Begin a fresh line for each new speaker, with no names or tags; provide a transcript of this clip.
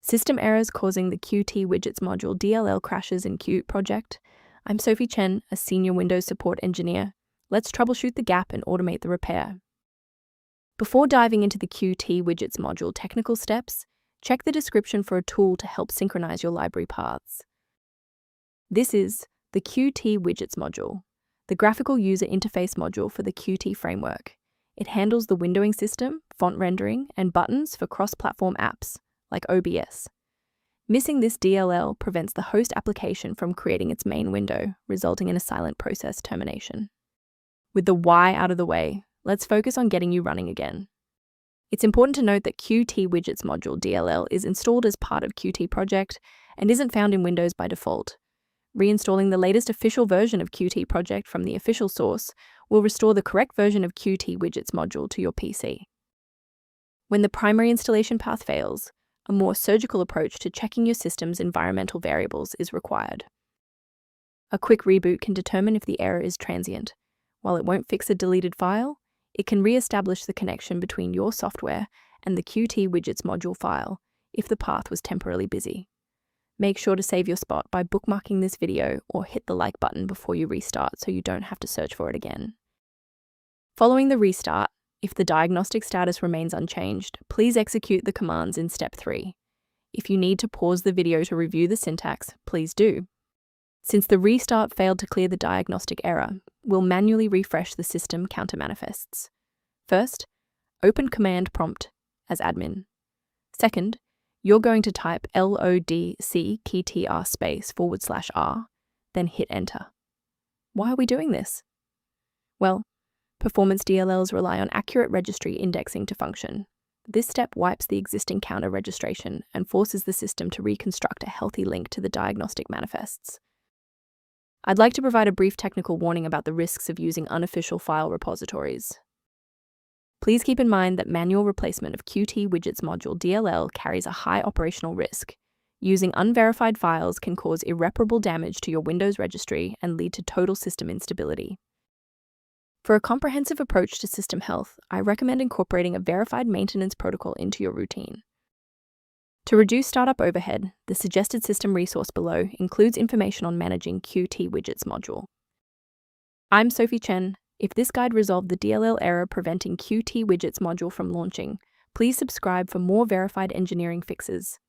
System errors causing the Qt Widgets module DLL crashes in Qt project. I'm Sophie Chen, a senior Windows support engineer. Let's troubleshoot the gap and automate the repair. Before diving into the Qt Widgets module technical steps, check the description for a tool to help synchronize your library paths. This is the Qt Widgets module, the graphical user interface module for the Qt framework. It handles the windowing system, font rendering, and buttons for cross-platform apps, like OBS. Missing this DLL prevents the host application from creating its main window, resulting in a silent process termination. With the why out of the way, let's focus on getting you running again. It's important to note that Qt Widgets module DLL is installed as part of Qt project and isn't found in Windows by default. Reinstalling the latest official version of Qt project from the official source will restore the correct version of Qt Widgets module to your PC. When the primary installation path fails, a more surgical approach to checking your system's environmental variables is required. A quick reboot can determine if the error is transient. While it won't fix a deleted file, it can re-establish the connection between your software and the Qt Widgets module file if the path was temporarily busy. Make sure to save your spot by bookmarking this video or hit the like button before you restart so you don't have to search for it again. Following the restart, if the diagnostic status remains unchanged, please execute the commands in step 3. If you need to pause the video to review the syntax, please do. Since the restart failed to clear the diagnostic error, we'll manually refresh the system counter manifests. First, open command prompt as admin. Second, you're going to type lodc_r, then hit enter. Why are we doing this? Well, performance DLLs rely on accurate registry indexing to function. This step wipes the existing counter registration and forces the system to reconstruct a healthy link to the diagnostic manifests. I'd like to provide a brief technical warning about the risks of using unofficial file repositories. Please keep in mind that manual replacement of Qt Widgets module DLL carries a high operational risk. Using unverified files can cause irreparable damage to your Windows registry and lead to total system instability. For a comprehensive approach to system health, I recommend incorporating a verified maintenance protocol into your routine. To reduce startup overhead, the suggested system resource below includes information on managing Qt Widgets module. I'm Sophie Chen. If this guide resolved the DLL error preventing Qt Widgets module from launching, please subscribe for more verified engineering fixes.